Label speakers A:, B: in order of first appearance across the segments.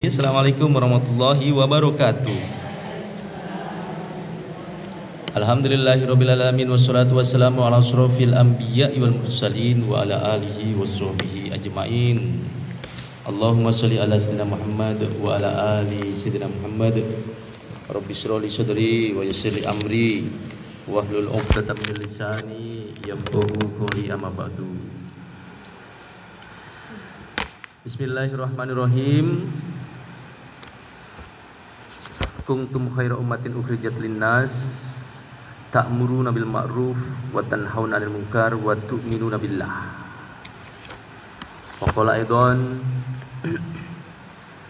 A: Assalamualaikum warahmatullahi wabarakatuh. Alhamdulillahirabbil alamin wassalatu wassalamu ala asyrofil anbiya'i wal mursalin wa ala alihi washabbihi ajmain. Allahumma shalli ala sayyidina Muhammad wa ala ali sayyidina Muhammad. Rabbi shrah li sadri wa yassir li amri wahlul 'uqdatam min lisani yafqahu qawli amma ba'du. Bismillahirrahmanirrahim. Kuntum khaira ummatin ukhrijat linnas ta'muruna bil ma'ruf wa tanhauna 'anil munkar wa tu'minuna billah. Wa qala aidan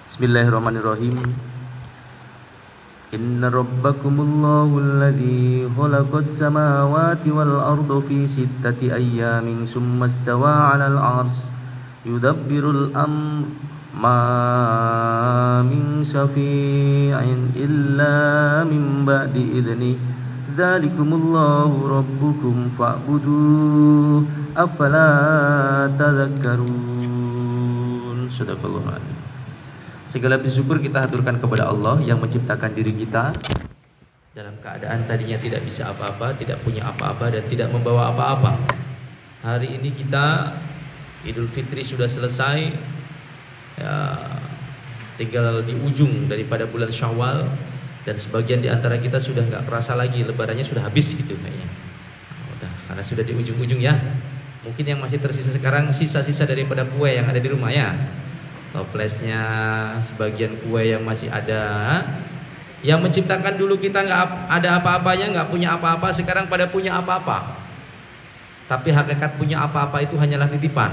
A: Bismillahirrahmanirrahim. Inna rabbakumullahu alladhi khalaqas samawati wal arda fi sittati ayyamin summa istawa 'alal 'arsy yudabbirul amr ma min syafi'in illa min ba'di idni dzalikumullahu rabbukum fa'buduh afala tadhakkarun. Sadaqallahu adzim. Segala puji syukur kita haturkan kepada Allah yang menciptakan diri kita dalam keadaan tadinya tidak bisa apa-apa, tidak punya apa-apa dan tidak membawa apa-apa. Hari ini kita Idul Fitri sudah selesai ya, tinggal di ujung daripada bulan Syawal dan sebagian di antara kita sudah nggak kerasa lagi lebarannya sudah habis gitu kayaknya. Udah, karena sudah di ujung-ujung ya. Mungkin yang masih tersisa sekarang sisa-sisa daripada kue yang ada di rumah ya. Toplesnya, sebagian kue yang masih ada. Yang menciptakan dulu kita nggak ada apa-apanya, nggak punya apa-apa, sekarang pada punya apa-apa. Tapi hakikat punya apa-apa itu hanyalah titipan.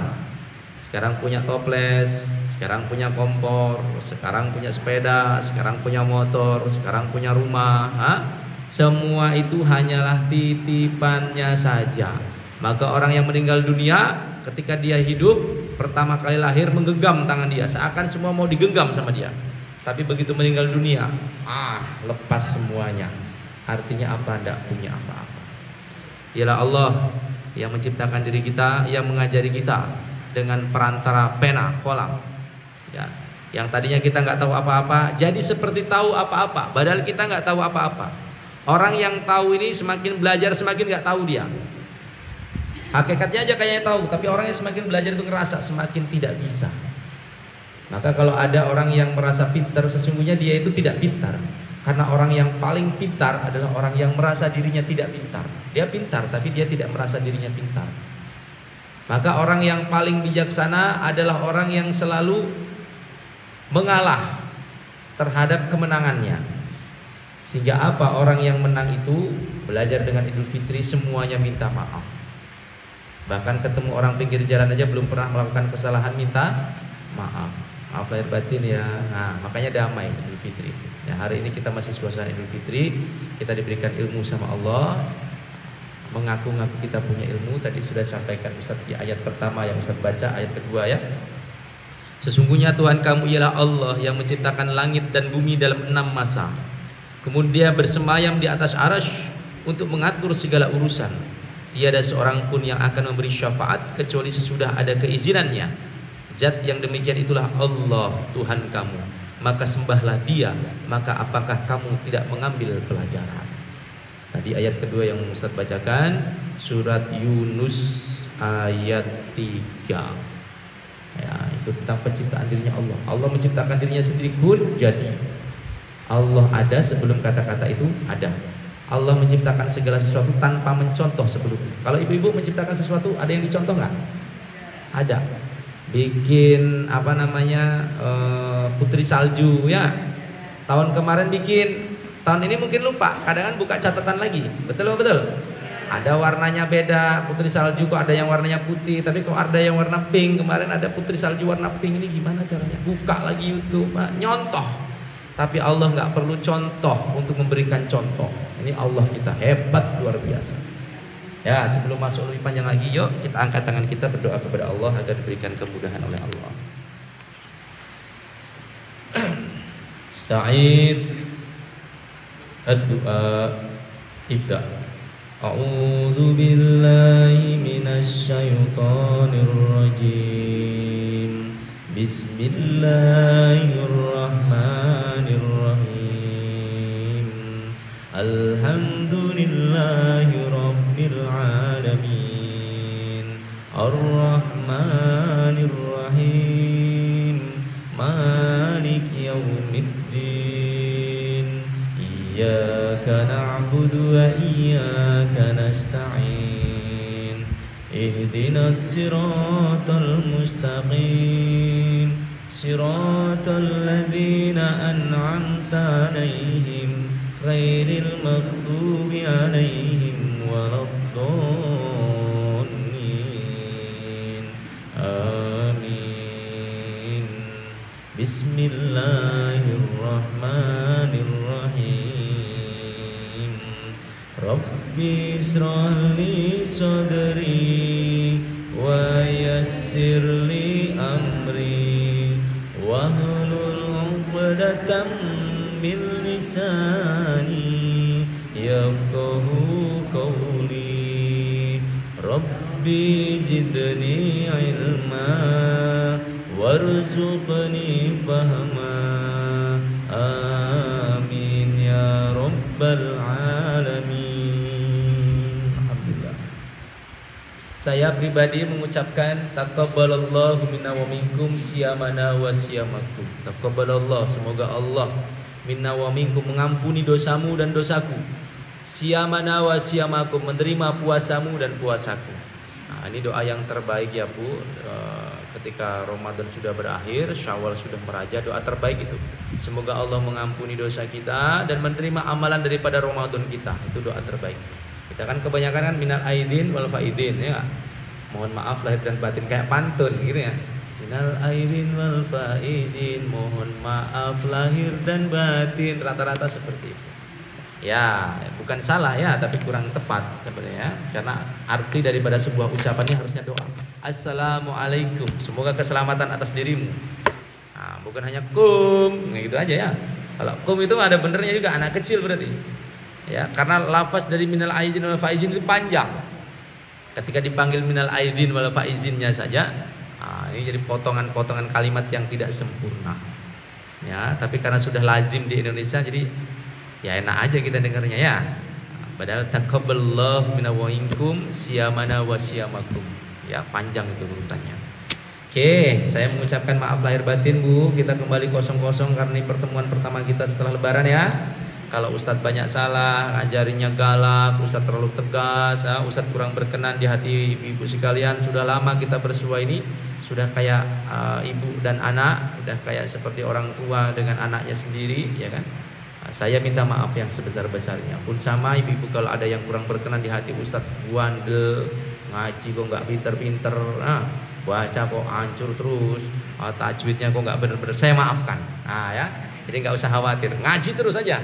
A: Sekarang punya toples, sekarang punya kompor, sekarang punya sepeda, sekarang punya motor, sekarang punya rumah. Semua itu hanyalah titipannya saja. Maka orang yang meninggal dunia ketika dia hidup pertama kali lahir menggenggam tangan dia, seakan semua mau digenggam sama dia. Tapi begitu meninggal dunia, lepas semuanya. Artinya apa? Tidak punya apa-apa. Ialah Allah yang menciptakan diri kita, yang mengajari kita dengan perantara pena, kolam ya, yang tadinya kita nggak tahu apa-apa jadi seperti tahu apa-apa, padahal kita nggak tahu apa-apa. Orang yang tahu ini semakin belajar semakin nggak tahu dia. Hakikatnya aja kayaknya tahu, tapi orang yang semakin belajar itu ngerasa semakin tidak bisa. Maka kalau ada orang yang merasa pintar, sesungguhnya dia itu tidak pintar. Karena orang yang paling pintar adalah orang yang merasa dirinya tidak pintar. Dia pintar tapi dia tidak merasa dirinya pintar. Maka orang yang paling bijaksana adalah orang yang selalu mengalah terhadap kemenangannya. Sehingga apa? Orang yang menang itu belajar dengan Idul Fitri semuanya minta maaf. Bahkan ketemu orang pinggir jalan aja belum pernah melakukan kesalahan minta maaf. Maaf lahir batin ya. Nah, makanya damai Idul Fitri. Ya, hari ini kita masih suasana Idul Fitri, kita diberikan ilmu sama Allah, mengaku-ngaku kita punya ilmu. Tadi sudah sampaikan Ustaz di ayat pertama yang Ustaz baca, ayat kedua ya. Sesungguhnya Tuhan kamu ialah Allah yang menciptakan langit dan bumi dalam 6 masa. Kemudian bersemayam di atas arasy untuk mengatur segala urusan. Tiada seorang pun yang akan memberi syafaat kecuali sesudah ada keizinannya. Zat yang demikian itulah Allah Tuhan kamu. Maka sembahlah dia, maka apakah kamu tidak mengambil pelajaran? Tadi ayat kedua yang Ustaz bacakan, surat Yunus ayat 3 ya, itu tentang penciptaan dirinya Allah. Allah menciptakan dirinya sendiri, kun jadi. Allah ada sebelum kata-kata itu ada. Allah menciptakan segala sesuatu tanpa mencontoh sebelumnya. Kalau ibu-ibu menciptakan sesuatu, ada yang dicontoh nggak? Ada. Bikin apa namanya putri salju ya, tahun kemarin bikin, tahun ini mungkin lupa, kadang-kadang buka catatan lagi, betul. Ada warnanya beda, putri salju kok ada yang warnanya putih, tapi kok ada yang warna pink. Kemarin ada putri salju warna pink, ini gimana caranya? Buka lagi YouTube, nyontoh. Tapi Allah nggak perlu contoh untuk memberikan contoh. Ini Allah kita hebat luar biasa. Ya, sebelum masuk lebih panjang lagi, yuk kita angkat tangan kita berdoa kepada Allah agar diberikan kemudahan oleh Allah. Sta'id ad-du'a ibda. A'udzu billahi minasy syaithanir rajim. Bismillahirrahmanirrahim. مالك يوم الدين إياك نعبد وإياك نستعين اهدنا الصراط المستقيم صراط الذين أنعمت عليهم غير المغضوب عليهم ولا الضالين آمين بسم الله الرحمن الرحيم ربي اشرح لي صدري ويسر لي أمري واحلل عقدة من لساني يفقهوا قولي ربي زدني علما وارزقني فهما آمين يا رب العالمين. Alhamdulillah. Saya pribadi mengucapkan taqabbalallahu minna wa minkum siyamana wa siyamakum. Taqabbalallah, semoga Allah minna wa minkum mengampuni dosamu dan dosaku. Siyamana wa siyamakum, menerima puasamu dan puasaku. Nah, ini doa yang terbaik ya Bu. Ketika Ramadan sudah berakhir, Syawal sudah meraja, doa terbaik itu. Semoga Allah mengampuni dosa kita dan menerima amalan daripada Ramadan kita. Itu doa terbaik. Kita kan kebanyakan kan minal aidin wal faidin ya. Mohon maaf lahir dan batin, kayak pantun gitu ya. Minal aidin wal faizin, mohon maaf lahir dan batin, rata-rata seperti itu. Ya, bukan salah ya, tapi kurang tepat sebenarnya. Karena arti daripada sebuah ucapan ini harusnya doa. Assalamualaikum, semoga keselamatan atas dirimu. Nah, bukan hanya kum, gitu aja ya. Kalau kum itu ada benernya juga, anak kecil berarti. Ya, karena lafaz dari minal aidin wal faizin itu panjang. Ketika dipanggil minal aidin wal faizinnya saja, ini jadi potongan-potongan kalimat yang tidak sempurna. Ya, tapi karena sudah lazim di Indonesia, jadi ya enak aja kita dengarnya ya. Padahal taqabbalallahu minna wa minkum siyamana wa siyamakum. Ya, panjang itu urutannya. Oke, saya mengucapkan maaf lahir batin Bu. Kita kembali kosong-kosong karena ini pertemuan pertama kita setelah lebaran ya. Kalau Ustadz banyak salah, ngajarinya galak, Ustadz terlalu tegas, Ustadz kurang berkenan di hati ibu-ibu sekalian. Sudah lama kita bersua ini, sudah kayak ibu dan anak, sudah kayak seperti orang tua dengan anaknya sendiri, ya kan? Saya minta maaf yang sebesar-besarnya. Pun sama ibu-ibu kalau ada yang kurang berkenan di hati Ustadz, bandel, ngaji kok nggak pinter-pinter, baca kok hancur terus, tajwidnya kok nggak bener-bener, saya maafkan. Ya. Jadi nggak usah khawatir, ngaji terus aja.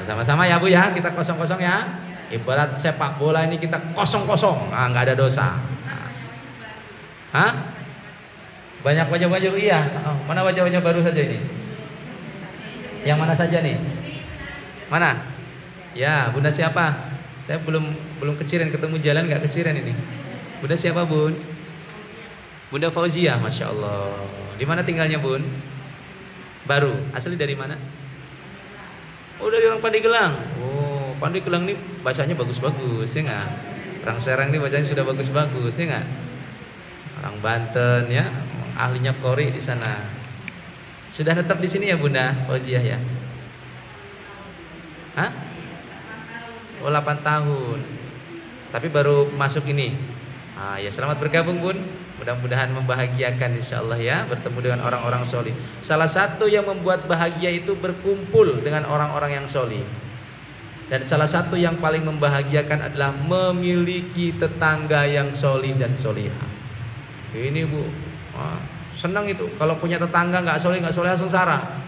A: Sama-sama ya Bu ya, kita kosong-kosong ya. Ibarat sepak bola ini kita kosong-kosong, nggak ada dosa. Banyak wajah-wajah iya. Mana wajah-wajah baru saja ini? Yang mana saja nih? Mana? Ya, Bunda siapa? Saya belum keciren, ketemu jalan nggak keciren ini. Bunda siapa Bun? Bunda Fauzia, Masya Allah. Di mana tinggalnya Bun? Baru, asli dari mana? Oh, dari orang Pandeglang. Oh, Pandeglang nih bacanya bagus-bagus, ya nggak? Orang Serang nih bacanya sudah bagus-bagus, ya nggak? Orang Banten ya, ahlinya Qori di sana. Sudah tetap di sini ya Bunda Fauziah ya? Oh 8 tahun. Tapi baru masuk ini. Ya selamat bergabung Bun. Mudah-mudahan membahagiakan insyaallah ya, bertemu dengan orang-orang solih. Salah satu yang membuat bahagia itu berkumpul dengan orang-orang yang solih. Dan salah satu yang paling membahagiakan adalah memiliki tetangga yang solih dan solihah. Ini Bu, senang itu kalau punya tetangga nggak solih sengsara.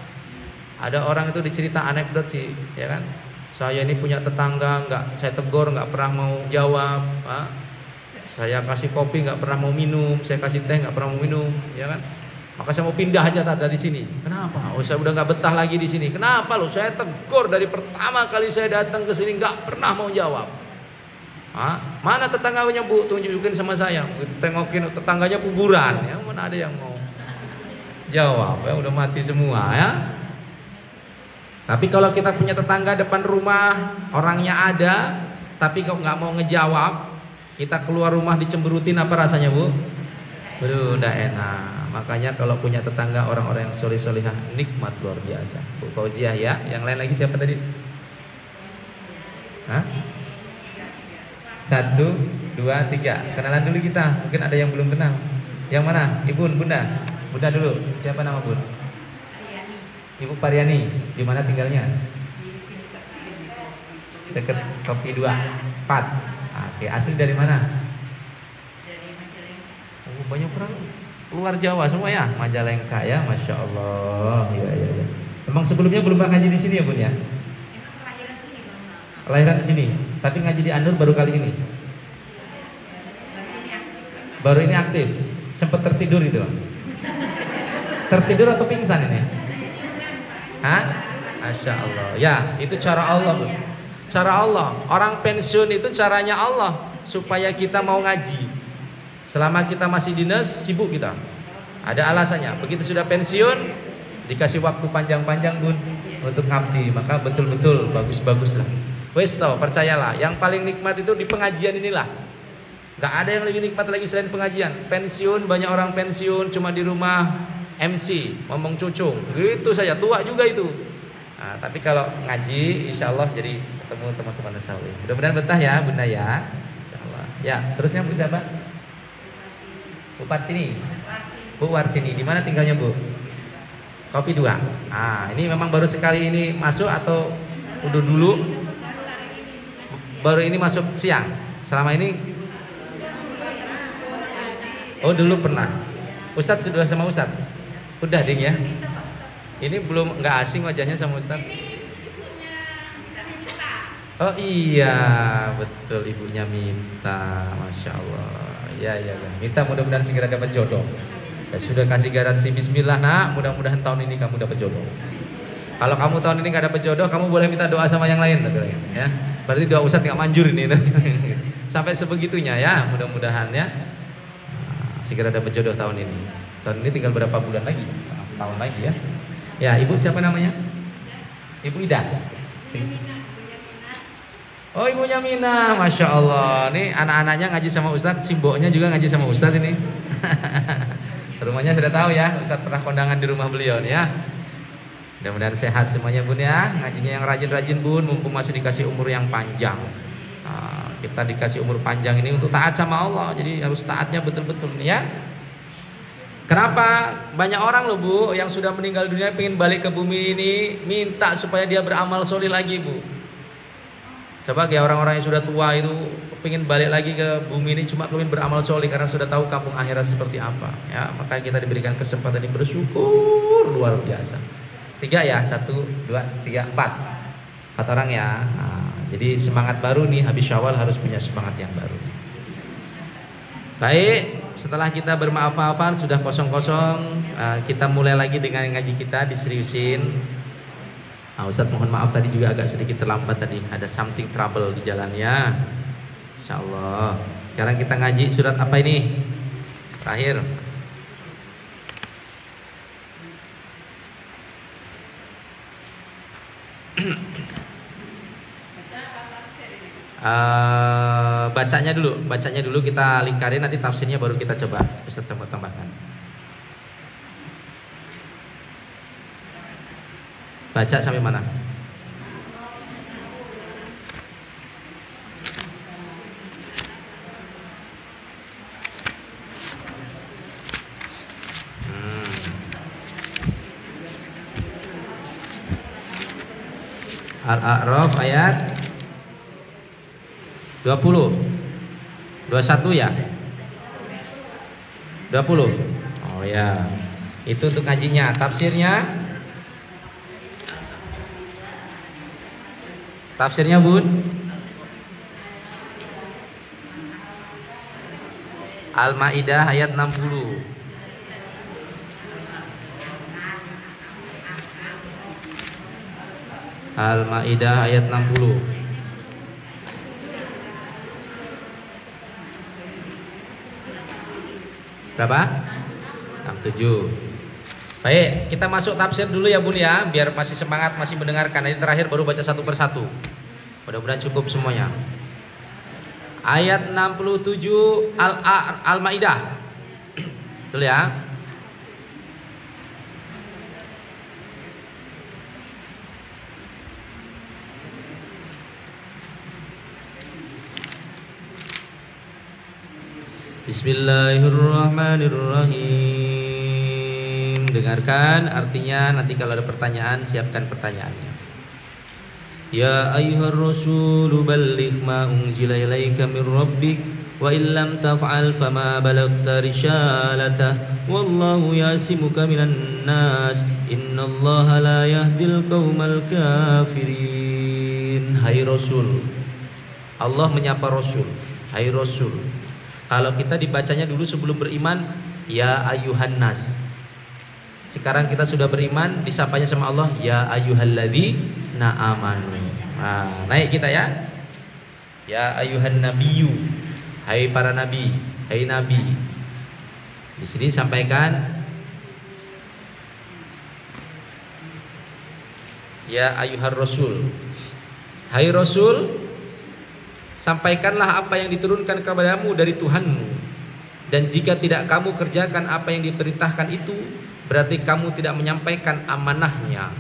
A: Ada orang itu dicerita anekdot sih, ya kan? Saya ini punya tetangga, saya tegur nggak pernah mau jawab. Saya kasih kopi nggak pernah mau minum, saya kasih teh nggak pernah mau minum, ya kan? Maka saya mau pindah aja dari sini. Kenapa? Oh saya udah nggak betah lagi di sini. Kenapa lo? Saya tegur dari pertama kali saya datang ke sini nggak pernah mau jawab. Mana tetangganya Bu? Tunjukin sama saya. Tengokin tetangganya kuburan. Ya mana ada yang mau jawab? Ya udah mati semua ya. Tapi kalau kita punya tetangga depan rumah, orangnya ada, tapi kok nggak mau ngejawab, kita keluar rumah dicemberutin, apa rasanya Bu? Waduh, udah enak. makanya kalau punya tetangga orang-orang yang soleh-solehah, nikmat luar biasa. Bu Fauziah ya. Yang lain lagi siapa tadi? Hah? 1, 2, 3. Kenalan dulu kita. Mungkin ada yang belum kenal. Yang mana? Ibu, Bunda. Bunda dulu. Siapa nama Bun?
B: Pariani.
A: Ibu Pariani. Di mana tinggalnya?
B: Di sini
A: Dekat Kopi 2 4. Oke, asli dari mana?
B: dari Majalengka.
A: Oh, banyak orang luar Jawa semua ya, Majalengka ya, masya Allah. Ya, ya, ya. Emang sebelumnya belum pernah ngaji di sini ya Bun ya?
B: Emang kelahiran sini belum lama.
A: Kelahiran di sini, tapi ngaji di Anur baru kali ini.
B: Baru ini aktif.
A: Baru ini aktif. Sempat tertidur itu. Tertidur atau pingsan ini? Hah? Masya Allah. Ya, itu cara Allah Bun. Cara Allah. Orang pensiun itu caranya Allah supaya kita mau ngaji. Selama kita masih dinas, sibuk kita. Ada alasannya. Begitu sudah pensiun, dikasih waktu panjang-panjang Bun untuk ngabdi, maka betul-betul bagus-bagus lah. Wes toh, percayalah, yang paling nikmat itu di pengajian inilah. Gak ada yang lebih nikmat lagi selain pengajian. Pensiun, banyak orang pensiun cuma di rumah MC, ngomong cucung, gitu saja, tua juga itu. Nah, tapi kalau ngaji, insya Allah jadi ketemu teman-teman tasawuf. Mudah-mudahan betah ya Bunda ya, insya Allah. Ya, terusnya Bu siapa? Bu Partini. Bu Wartini, di mana tinggalnya Bu? Kopi 2. Ah, ini memang baru sekali ini masuk atau udah dulu? Baru ini masuk siang. Selama ini? Oh, dulu pernah. Ustadz sudah sama Ustadz? Udah ding ya. Ini belum, nggak asing wajahnya sama Ustadz. Oh iya, betul, ibunya Minta, masya Allah. Ya, ya, ya. Minta mudah-mudahan segera dapat jodoh. Ya, sudah kasih garansi Bismillah nak, mudah-mudahan tahun ini kamu dapat jodoh. Kalau kamu tahun ini nggak dapat jodoh, kamu boleh minta doa sama yang lain, ya. Berarti doa Ustadz nggak manjur ini. Sampai sebegitunya ya, mudah-mudahan ya. Nah, segera dapat jodoh tahun ini. Tahun ini tinggal berapa bulan lagi? Setengah tahun lagi ya. Ya, ibu siapa namanya? Ibu Ida. Oh, ibunya Mina, masya Allah. Nih anak-anaknya ngaji sama Ustadz, simboknya juga ngaji sama Ustadz ini. Rumahnya sudah tahu ya, Ustadz pernah kondangan di rumah beliau nih ya. Mudah-mudahan sehat semuanya Bun ya. Ngajinya yang rajin-rajin Bun, mumpung masih dikasih umur yang panjang. Nah, kita dikasih umur panjang ini untuk taat sama Allah, jadi harus taatnya betul-betul nih ya. Kenapa banyak orang loh Bu yang sudah meninggal dunia pengen balik ke bumi ini, minta supaya dia beramal soleh lagi Bu. Coba kayak orang-orang yang sudah tua itu pengen balik lagi ke bumi ini cuma pengen beramal soleh karena sudah tahu kampung akhirat seperti apa. Ya, makanya kita diberikan kesempatan ini bersyukur luar biasa. 3 ya, 1, 2, 3, 4. 4 orang ya. Nah, jadi semangat baru nih, habis Syawal harus punya semangat yang baru. Baik, setelah kita bermaaf-maafan sudah kosong-kosong, kita mulai lagi dengan ngaji kita, diseriusin. Nah, Ustadz mohon maaf tadi juga agak sedikit terlambat tadi, ada something trouble di jalannya. Insyaallah. Sekarang kita ngaji surat apa ini? Terakhir. Bacanya dulu kita lingkarin, nanti tafsirnya baru kita coba Ustadz coba tambahkan. Baca sampai mana? Al-A'raf ayat 20 21 ya? 20. Oh ya. Itu untuk ngajinya. Tafsirnya Bun. Al-Maidah ayat 60. Al-Maidah ayat 60. Berapa? 67. Baik, kita masuk tafsir dulu ya Bun ya, biar masih semangat, masih mendengarkan. Nanti terakhir baru baca satu persatu. Mudah-mudahan cukup semuanya. Ayat 67 Al-Maidah. Betul ya? Bismillahirrahmanirrahim. Dengarkan artinya, nanti kalau ada pertanyaan siapkan pertanyaannya. Ya ayyuhar rasulu balligh ma unzila ilaika min rabbik wa illam taf'al fama balaghta risalatah wallahu yasimuka minan nas innallaha la yahdil qaumal kafirin. Hai Rasul, Allah menyapa Rasul, hai Rasul. Kalau kita dibacanya dulu sebelum beriman, ya ayyuhan nas. Sekarang kita sudah beriman, disapanya sama Allah, ya ayyuhalladzina amanu. Nah, naik kita ya. Ya ayyuhan nabiyyu, hai para nabi, hai nabi. Di sini sampaikan ya ayyuhar rasul. Hai Rasul, sampaikanlah apa yang diturunkan kepadamu dari Tuhanmu. Dan jika tidak kamu kerjakan apa yang diperintahkan itu, berarti kamu tidak menyampaikan amanahnya.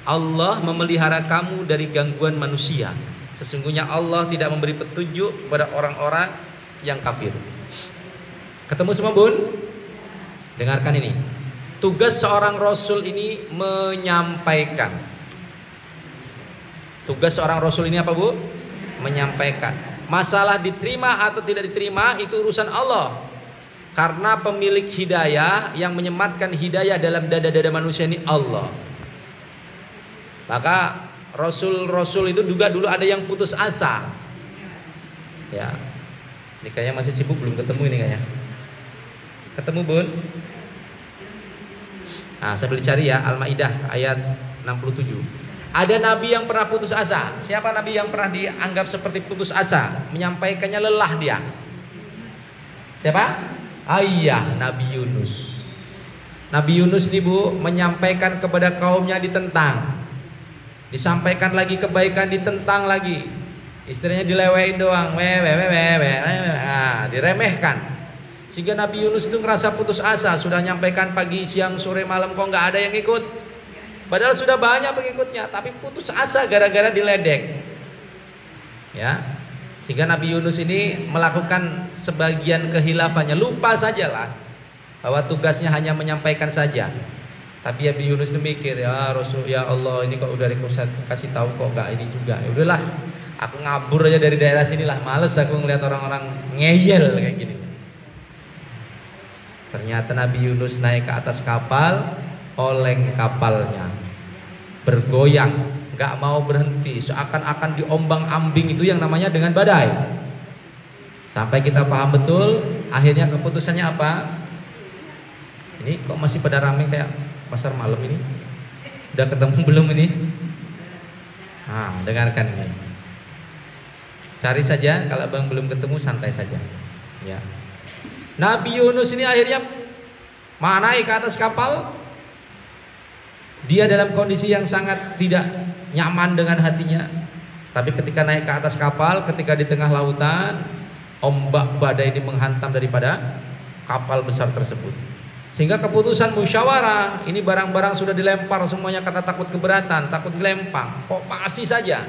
A: Allah memelihara kamu dari gangguan manusia. Sesungguhnya Allah tidak memberi petunjuk kepada orang-orang yang kafir. Ketemu semua bun? Dengarkan ini. Tugas seorang Rasul ini menyampaikan. Tugas seorang Rasul ini apa bu? Menyampaikan. Masalah diterima atau tidak diterima itu urusan Allah. Karena pemilik hidayah yang menyematkan hidayah dalam dada-dada manusia ini Allah. Maka Rasul-Rasul itu juga dulu ada yang putus asa. Ya. Ini kayaknya masih sibuk belum ketemu ini kayaknya. Ketemu bun? Nah, sambil cari ya Al-Maidah ayat 67. Ada nabi yang pernah putus asa. Siapa nabi yang pernah dianggap seperti putus asa? Menyampaikannya lelah dia. Siapa? Ayah Nabi Yunus. Nabi Yunus nih bu, menyampaikan kepada kaumnya ditentang. Disampaikan lagi kebaikan, ditentang lagi. Istrinya dilewein doang, diremehkan. Sehingga Nabi Yunus itu ngerasa putus asa. Sudah nyampaikan pagi, siang, sore, malam, kok nggak ada yang ikut. Padahal sudah banyak pengikutnya, tapi putus asa gara-gara diledek. Ya, sehingga Nabi Yunus ini melakukan sebagian kehilafannya, lupa sajalah bahwa tugasnya hanya menyampaikan saja. Tapi Nabi Yunus itu mikir, ya Rasul, ya Allah, ini kok udah kasih tahu kok nggak ini juga. Ya udahlah, aku ngabur aja dari daerah sinilah, males aku ngeliat orang-orang ngeyel kayak gini. Ternyata Nabi Yunus naik ke atas kapal, oleng kapalnya, bergoyang, nggak mau berhenti, seakan-akan diombang-ambing itu yang namanya dengan badai. Sampai kita paham betul, akhirnya keputusannya apa? Ini kok masih pada rame kayak pasar malam ini? Udah ketemu belum ini? Nah, dengarkan ini. Cari saja, kalau abang belum ketemu santai saja. Ya. Nabi Yunus ini akhirnya naik ke atas kapal. Dia dalam kondisi yang sangat tidak nyaman dengan hatinya. Tapi ketika naik ke atas kapal, ketika di tengah lautan, ombak badai ini menghantam daripada kapal besar tersebut. Sehingga keputusan musyawarah, ini barang-barang sudah dilempar semuanya karena takut keberatan, takut dilempar. Kok masih saja?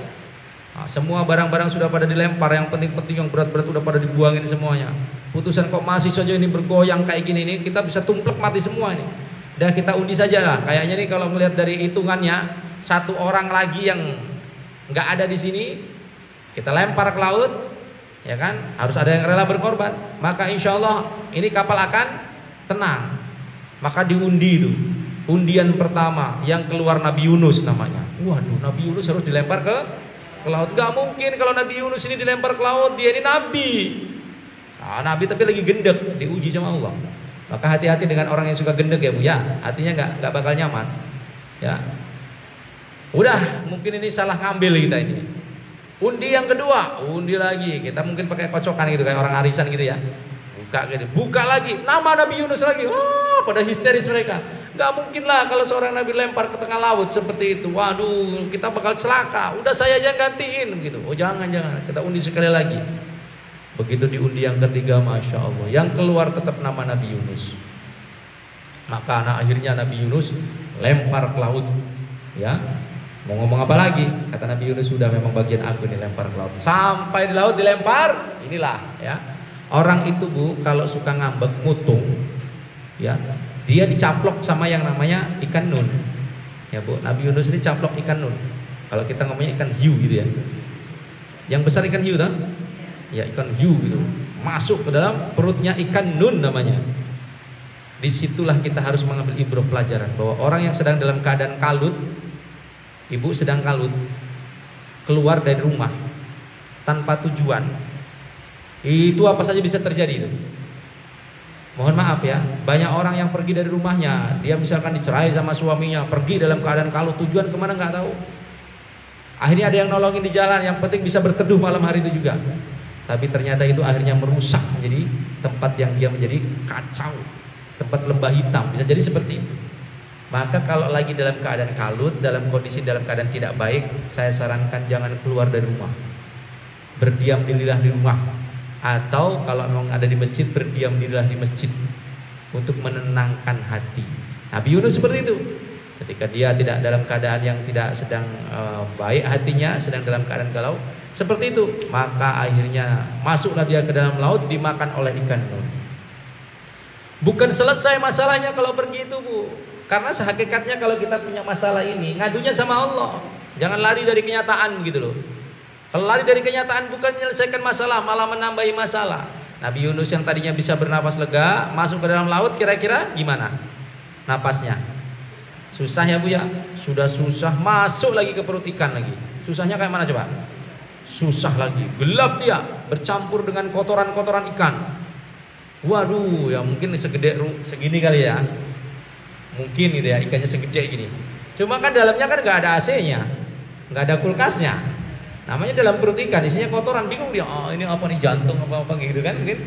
A: Nah, semua barang-barang sudah pada dilempar, yang penting-penting, yang berat-berat sudah pada dibuangin semuanya. Putusan kok masih saja ini bergoyang kayak gini, ini kita bisa tumplek mati semua ini. Dah kita undi saja lah. Kayaknya nih kalau melihat dari hitungannya, satu orang lagi yang nggak ada di sini, kita lempar ke laut, ya kan? Harus ada yang rela berkorban. Maka insya Allah ini kapal akan tenang. Maka diundi itu, undian pertama yang keluar Nabi Yunus namanya. Waduh, Nabi Yunus harus dilempar ke laut. Gak mungkin kalau Nabi Yunus ini dilempar ke laut, dia ini Nabi. Nah, Nabi tapi lagi gendek, diuji sama Allah. Maka hati-hati dengan orang yang suka gendek ya bu ya, artinya nggak bakal nyaman. Ya, udah mungkin ini salah ngambil kita ini. Undi yang kedua, undi lagi. Kita mungkin pakai kocokan gitu kayak orang arisan gitu ya. Buka gitu, buka lagi, nama Nabi Yunus lagi. Wah, pada histeris mereka. Nggak mungkin lah kalau seorang Nabi lempar ke tengah laut seperti itu. Waduh, kita bakal celaka. Udah saya aja gantiin gitu. Oh jangan, kita undi sekali lagi. Begitu diundi yang ketiga, Masya Allah, yang keluar tetap nama Nabi Yunus. Maka akhirnya Nabi Yunus lempar ke laut. Ya, mau ngomong apa lagi? Kata Nabi Yunus, sudah memang bagian aku nih lempar ke laut. Sampai di laut dilempar, inilah ya. Orang itu Bu, kalau suka ngambek, mutung, ya, dia dicaplok sama yang namanya ikan nun. Ya Bu, Nabi Yunus ini caplok ikan nun. Kalau kita ngomongnya ikan hiu gitu ya. Yang besar ikan hiu, toh? Ya, ikan hiu gitu. Masuk ke dalam perutnya ikan nun namanya. Disitulah kita harus mengambil ibrah pelajaran bahwa orang yang sedang dalam keadaan kalut, ibu sedang kalut, keluar dari rumah tanpa tujuan, itu apa saja bisa terjadi itu. Mohon maaf ya, banyak orang yang pergi dari rumahnya, dia misalkan dicerai sama suaminya, pergi dalam keadaan kalut, tujuan kemana nggak tahu. Akhirnya ada yang nolongin di jalan, yang penting bisa berteduh malam hari itu juga. Tapi ternyata itu akhirnya merusak menjadi tempat yang dia menjadi kacau, tempat lembah hitam, bisa jadi seperti itu. Maka kalau lagi dalam keadaan kalut, dalam kondisi dalam keadaan tidak baik, saya sarankan jangan keluar dari rumah, berdiam dirilah di rumah. Atau kalau memang ada di masjid, berdiam dirilah di masjid untuk menenangkan hati. Nabi Yunus seperti itu. Ketika dia tidak dalam keadaan yang tidak sedang baik hatinya, sedang dalam keadaan galau, seperti itu, maka akhirnya masuklah dia ke dalam laut, dimakan oleh ikan nun. Bukan selesai masalahnya kalau pergi itu Bu, karena sehakikatnya kalau kita punya masalah ini, ngadunya sama Allah. Jangan lari dari kenyataan gitu loh. Kalau lari dari kenyataan bukan menyelesaikan masalah, malah menambahi masalah. Nabi Yunus yang tadinya bisa bernapas lega, masuk ke dalam laut, kira-kira gimana napasnya? Susah ya Bu ya. Sudah susah, masuk lagi ke perut ikan lagi. Susahnya kayak mana coba? Susah lagi, gelap dia, bercampur dengan kotoran-kotoran ikan. Waduh, ya mungkin segini kali ya. Mungkin gitu ya, ikannya segede gini. Cuma kan dalamnya kan nggak ada AC-nya, nggak ada kulkasnya. Namanya dalam perut ikan, isinya kotoran, bingung dia. Oh ini apa nih, jantung apa gitu kan? Mungkin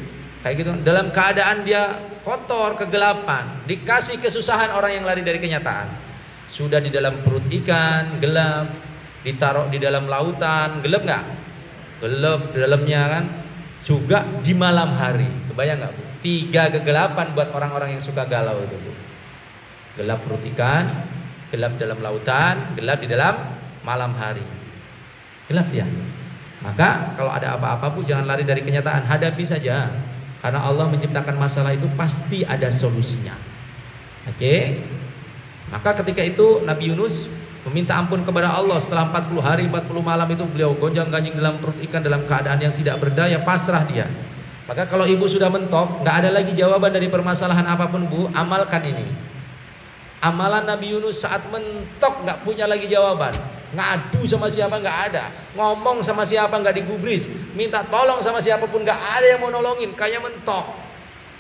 A: kayak gitu. Dalam keadaan dia kotor, kegelapan, dikasih kesusahan orang yang lari dari kenyataan. Sudah di dalam perut ikan, gelap. Ditaruh di dalam lautan, gelap nggak? Gelap di dalamnya kan. Juga di malam hari, kebayang nggak Bu? 3 kegelapan buat orang-orang yang suka galau itu Bu. Gelap perut ikan, gelap dalam lautan, gelap di dalam malam hari. Gelap dia. Maka kalau ada apa-apa Bu, jangan lari dari kenyataan, hadapi saja. Karena Allah menciptakan masalah itu pasti ada solusinya. Oke? Maka ketika itu Nabi Yunus meminta ampun kepada Allah. Setelah 40 hari 40 malam itu beliau gonjang-ganjing dalam perut ikan, dalam keadaan yang tidak berdaya, pasrah dia. Maka kalau ibu sudah mentok, nggak ada lagi jawaban dari permasalahan apapun Bu, amalkan ini. Amalan Nabi Yunus saat mentok, nggak punya lagi jawaban. Ngadu sama siapa nggak ada, ngomong sama siapa nggak digubris, minta tolong sama siapapun nggak ada yang mau nolongin, kayak mentok.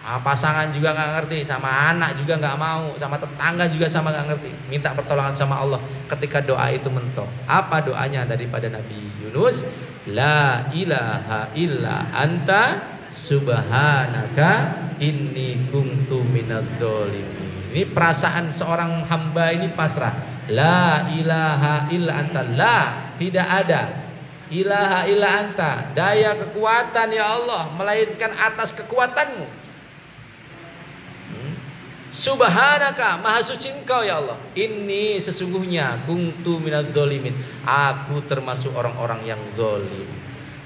A: Pasangan juga nggak ngerti, sama anak juga nggak mau, sama tetangga juga sama nggak ngerti. Minta pertolongan sama Allah ketika doa itu mentok. Apa doanya daripada Nabi Yunus? La ilaha illa anta subhanaka inni kuntu minadz-dzalimin. Ini perasaan seorang hamba ini pasrah. La ilaha illa anta, la, tidak ada ilaha illa anta, daya kekuatan ya Allah melainkan atas kekuatanmu. Subhanaka, maha suci engkau ya Allah. Ini sesungguhnya kuntu minadz-dzalimin, aku termasuk orang-orang yang zalim.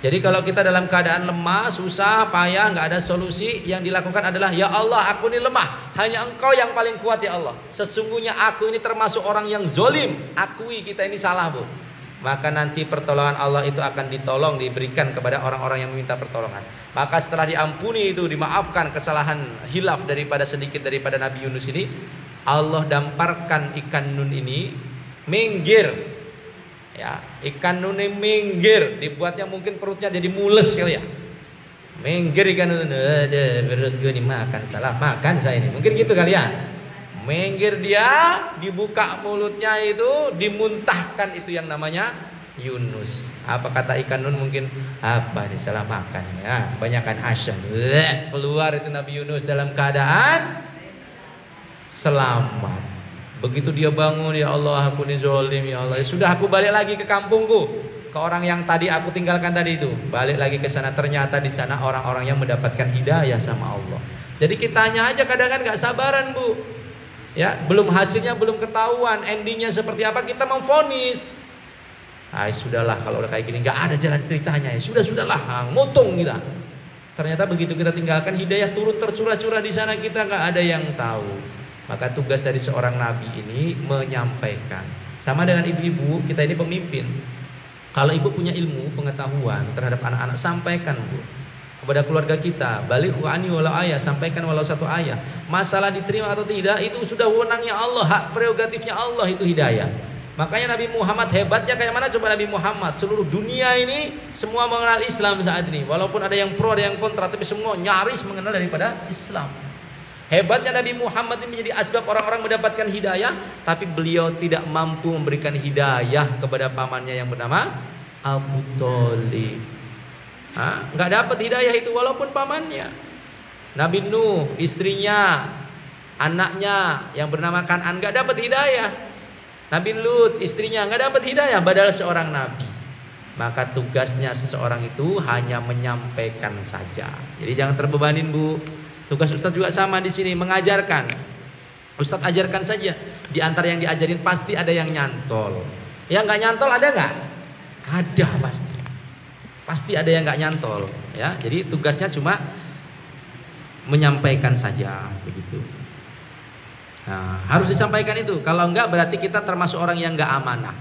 A: Jadi kalau kita dalam keadaan lemah, susah, payah, nggak ada solusi, yang dilakukan adalah ya Allah, aku ini lemah, hanya engkau yang paling kuat ya Allah. Sesungguhnya aku ini termasuk orang yang zalim. Akui kita ini salah Bu. Maka nanti pertolongan Allah itu akan ditolong, diberikan kepada orang-orang yang meminta pertolongan. Maka setelah diampuni itu, dimaafkan kesalahan hilaf daripada sedikit daripada Nabi Yunus ini, Allah damparkan ikan nun ini minggir. Ya, ikan nun ini minggir, dibuatnya mungkin perutnya jadi mules kali ya. Minggir ikan nun, perut gue nih makan, salah makan saya ini. Mungkin gitu kali ya. Minggir dia, dibuka mulutnya itu, dimuntahkan itu yang namanya Yunus. Apa kata ikan nun mungkin? Apa nih, salah makan ya, kebanyakan asyam. Keluar itu Nabi Yunus dalam keadaan selamat. Begitu dia bangun, ya Allah aku ini zalim ya Allah. Ya sudah, aku balik lagi ke kampungku, ke orang yang tadi aku tinggalkan tadi itu. Balik lagi ke sana, ternyata di sana orang-orang yang mendapatkan hidayah sama Allah. Jadi kitanya aja kadang-kadang nggak sabaran Bu. Ya, belum hasilnya belum ketahuan, endingnya seperti apa kita memvonis. Sudahlah kalau udah kayak gini nggak ada jalan ceritanya ya. Sudahlah, mutung kita. Ternyata begitu kita tinggalkan, hidayah turun tercurah-curah di sana, kita nggak ada yang tahu. Maka tugas dari seorang nabi ini menyampaikan. Sama dengan ibu-ibu, kita ini pemimpin. Kalau ibu punya ilmu, pengetahuan terhadap anak-anak, sampaikan bu kepada keluarga kita. Balighu anni walau ayah, sampaikan walau satu ayat. Masalah diterima atau tidak itu sudah wewenangnya Allah, hak prerogatifnya Allah itu hidayah. Makanya Nabi Muhammad hebatnya kayak mana coba Nabi Muhammad? Seluruh dunia ini semua mengenal Islam saat ini. Walaupun ada yang pro, ada yang kontra, tapi semua nyaris mengenal daripada Islam. Hebatnya Nabi Muhammad ini menjadi asbab orang-orang mendapatkan hidayah, tapi beliau tidak mampu memberikan hidayah kepada pamannya yang bernama Abu Thalib. Nggak dapat hidayah itu walaupun pamannya. Nabi Nuh, istrinya, anaknya yang bernama Kan'an nggak dapat hidayah. Nabi Lut, istrinya nggak dapat hidayah, padahal seorang nabi. Maka tugasnya seseorang itu hanya menyampaikan saja. Jadi jangan terbebanin bu. Tugas Ustadz juga sama di sini, mengajarkan. Ustadz ajarkan saja. Di antara yang diajarin pasti ada yang nyantol. Yang nggak nyantol ada nggak? Ada pasti. Pasti ada yang nggak nyantol. Ya, jadi tugasnya cuma menyampaikan saja begitu. Nah, harus disampaikan itu. Kalau enggak berarti kita termasuk orang yang enggak amanah.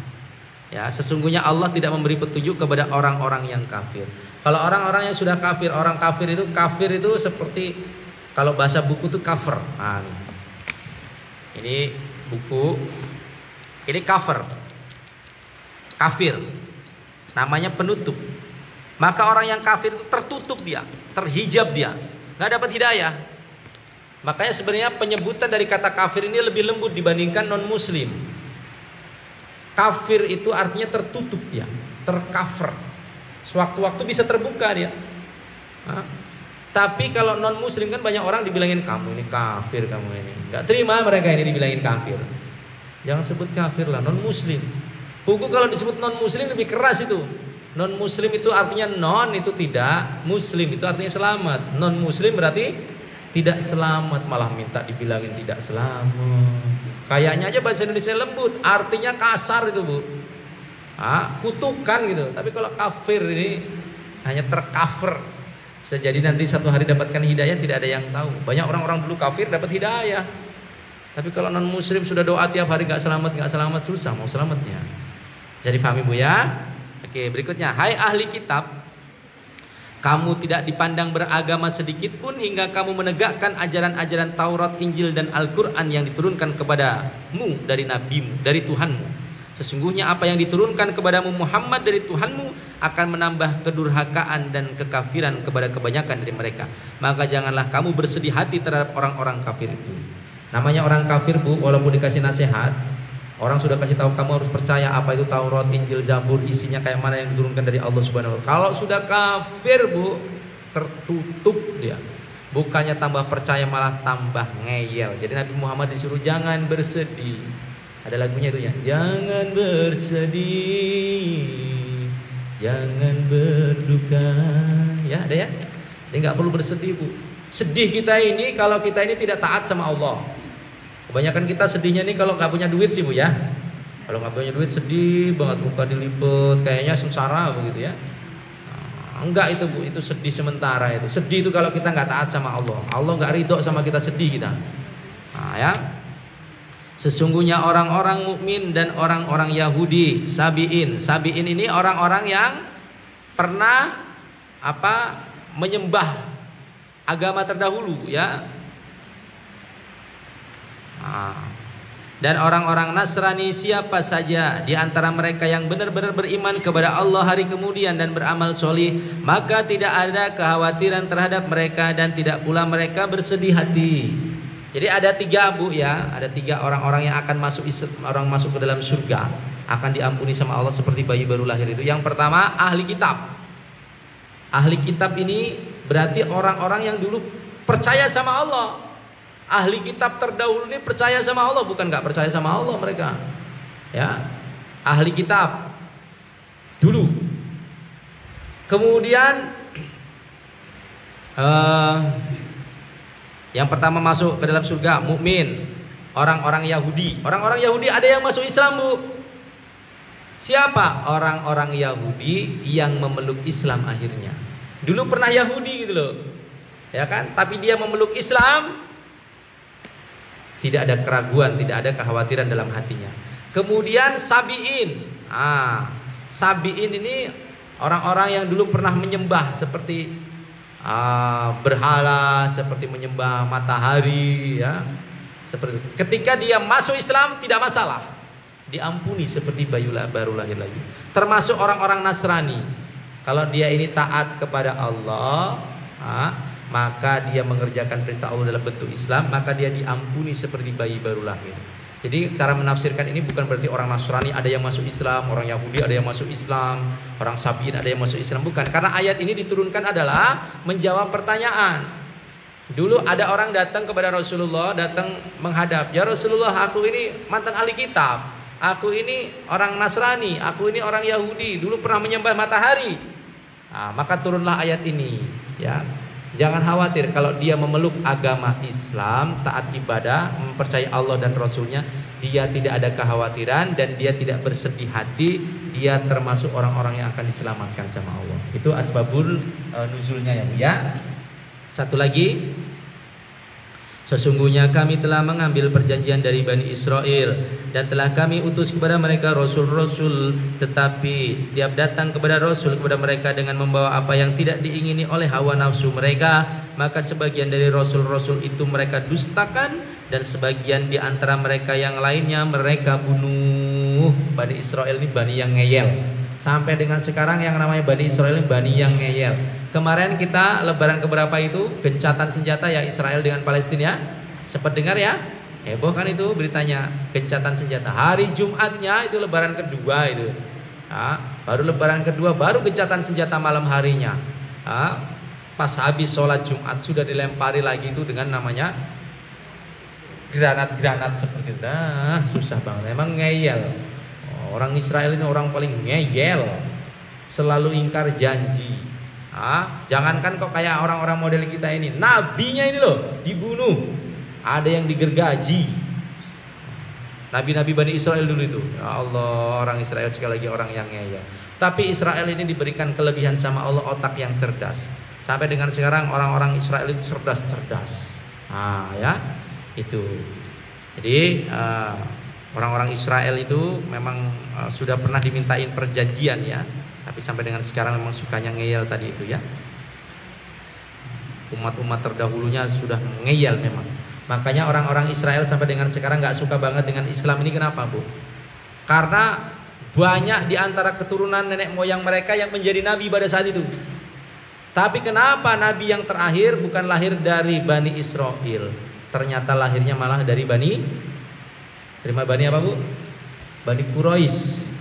A: Ya, sesungguhnya Allah tidak memberi petunjuk kepada orang-orang yang kafir. Kalau orang-orang yang sudah kafir, orang kafir itu seperti kalau bahasa buku itu cover. Nah, ini buku, ini cover. Kafir. Namanya penutup. Maka orang yang kafir itu tertutup dia, terhijab dia, enggak dapat hidayah. Makanya sebenarnya penyebutan dari kata kafir ini lebih lembut dibandingkan non muslim. Kafir itu artinya tertutup dia, tercover. Sewaktu-waktu bisa terbuka dia. Tapi kalau non muslim kan banyak orang dibilangin kamu ini kafir, kamu ini. Gak terima mereka ini dibilangin kafir. Jangan sebut kafir lah, non muslim. Buku kalau disebut non muslim lebih keras itu. Non muslim itu artinya non itu tidak, muslim itu artinya selamat. Non muslim berarti tidak selamat, malah minta dibilangin tidak selamat. Kayaknya aja bahasa Indonesia lembut, artinya kasar itu bu. Kutukan gitu. Tapi kalau kafir ini hanya tercover. Bisa jadi nanti satu hari dapatkan hidayah tidak ada yang tahu. Banyak orang-orang dulu kafir dapat hidayah. Tapi kalau non muslim sudah doa tiap hari gak selamat, susah mau selamatnya. Jadi pahami bu ya. Oke, berikutnya, hai ahli kitab, kamu tidak dipandang beragama sedikit pun hingga kamu menegakkan ajaran-ajaran Taurat, Injil dan Al-Quran yang diturunkan kepadamu dari nabimu, dari Tuhanmu. Sesungguhnya apa yang diturunkan kepadamu Muhammad dari Tuhanmu akan menambah kedurhakaan dan kekafiran kepada kebanyakan dari mereka. Maka janganlah kamu bersedih hati terhadap orang-orang kafir itu. Namanya orang kafir bu, walaupun dikasih nasihat, orang sudah kasih tahu kamu harus percaya apa itu Taurat, Injil, Zabur, isinya kayak mana yang diturunkan dari Allah Subhanahu wa taala. Kalau sudah kafir, bu, tertutup dia. Bukannya tambah percaya malah tambah ngeyel. Jadi Nabi Muhammad disuruh jangan bersedih. Ada lagunya itu ya. Jangan bersedih, jangan berduka. Ya, ada ya. Jadi nggak perlu bersedih, bu. Sedih kita ini kalau kita ini tidak taat sama Allah. Kebanyakan kita sedihnya nih kalau nggak punya duit sih bu ya. Kalau nggak punya duit sedih banget, muka dilipet, kayaknya sengsara begitu ya. Enggak itu bu, itu sedih sementara itu. Sedih itu kalau kita nggak taat sama Allah. Allah nggak ridho sama kita sedih kita. Nah, ya. Sesungguhnya orang-orang mukmin dan orang-orang Yahudi, Sabi'in. Sabi'in ini orang-orang yang pernah menyembah agama terdahulu ya. Dan orang-orang Nasrani siapa saja di antara mereka yang benar-benar beriman kepada Allah hari kemudian dan beramal solih, maka tidak ada kekhawatiran terhadap mereka dan tidak pula mereka bersedih hati. Jadi ada tiga bu ya, ada tiga orang-orang yang akan masuk ke dalam surga, akan diampuni sama Allah seperti bayi baru lahir itu. Yang pertama ahli kitab. Ahli kitab ini berarti orang-orang yang dulu percaya sama Allah. Ahli kitab terdahulu ini percaya sama Allah, bukan nggak percaya sama Allah mereka. Ya, ahli kitab dulu. Kemudian yang pertama masuk ke dalam surga mukmin, orang-orang Yahudi. Orang-orang Yahudi ada yang masuk Islam bu. Siapa? Orang-orang Yahudi yang memeluk Islam akhirnya. Dulu pernah Yahudi gitu loh. Ya kan? Tapi dia memeluk Islam. Tidak ada keraguan, tidak ada kekhawatiran dalam hatinya. Kemudian Sabi'in. Sabi'in ini orang-orang yang dulu pernah menyembah seperti berhala, seperti menyembah matahari, ya. Seperti itu. Ketika dia masuk Islam tidak masalah, diampuni seperti baru lahir lagi. Termasuk orang-orang Nasrani. Kalau dia ini taat kepada Allah, maka dia mengerjakan perintah Allah dalam bentuk Islam, maka dia diampuni seperti bayi baru lahir. Jadi cara menafsirkan ini bukan berarti orang Nasrani ada yang masuk Islam, orang Yahudi ada yang masuk Islam, orang Sabi'in ada yang masuk Islam, bukan. Karena ayat ini diturunkan adalah menjawab pertanyaan. Dulu ada orang datang kepada Rasulullah, datang menghadap, "Ya Rasulullah, aku ini mantan ahli kitab, aku ini orang Nasrani, aku ini orang Yahudi, dulu pernah menyembah matahari." Maka turunlah ayat ini, ya. Jangan khawatir kalau dia memeluk agama Islam, taat ibadah, mempercayai Allah dan Rasulnya, dia tidak ada kekhawatiran dan dia tidak bersedih hati, dia termasuk orang-orang yang akan diselamatkan sama Allah. Itu asbabul nuzulnya ya Bu ya. Satu lagi, sesungguhnya kami telah mengambil perjanjian dari Bani Israel dan telah kami utus kepada mereka rasul-rasul, tetapi setiap datang kepada rasul kepada mereka dengan membawa apa yang tidak diingini oleh hawa nafsu mereka, maka sebagian dari rasul-rasul itu mereka dustakan dan sebagian di antara mereka yang lainnya mereka bunuh. Bani Israel ini bani yang ngeyel. Sampai dengan sekarang yang namanya Bani Israel ini bani yang ngeyel. Kemarin kita lebaran keberapa itu gencatan senjata ya Israel dengan Palestina. Sempat dengar ya? Heboh kan itu beritanya, gencatan senjata. Hari Jumatnya itu lebaran kedua itu. Baru lebaran kedua, baru gencatan senjata malam harinya. Pas habis sholat Jumat sudah dilempari lagi itu dengan namanya granat-granat seperti itu. Susah banget. Emang ngeyel. Orang Israel ini orang paling ngeyel. Selalu ingkar janji. Jangankan kok kayak orang-orang model kita ini, nabinya ini loh dibunuh, ada yang digergaji. Nabi-nabi Bani Israel dulu itu, ya Allah, orang Israel sekali lagi orang yang ngeyel. Tapi Israel ini diberikan kelebihan sama Allah, otak yang cerdas. Sampai dengan sekarang orang-orang Israel itu cerdas-cerdas. Ya itu. Jadi orang-orang Israel itu memang sudah pernah dimintain perjanjian ya. Tapi sampai dengan sekarang memang sukanya ngeyel tadi itu ya. Umat-umat terdahulunya sudah ngeyel memang. Makanya orang-orang Israel sampai dengan sekarang gak suka banget dengan Islam ini. Kenapa Bu? Karena banyak di antara keturunan nenek moyang mereka yang menjadi nabi pada saat itu. Tapi kenapa nabi yang terakhir bukan lahir dari Bani Israel? Ternyata lahirnya malah dari Bani apa Bu? Bani Quraisy.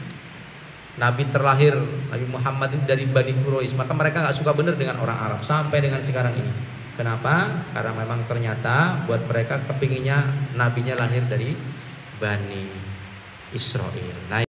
A: Nabi terlahir Nabi Muhammad itu dari Bani Quraisy. Maka mereka gak suka benar dengan orang Arab sampai dengan sekarang ini. Kenapa? Karena memang ternyata buat mereka kepinginnya nabinya lahir dari Bani Israel. Nah,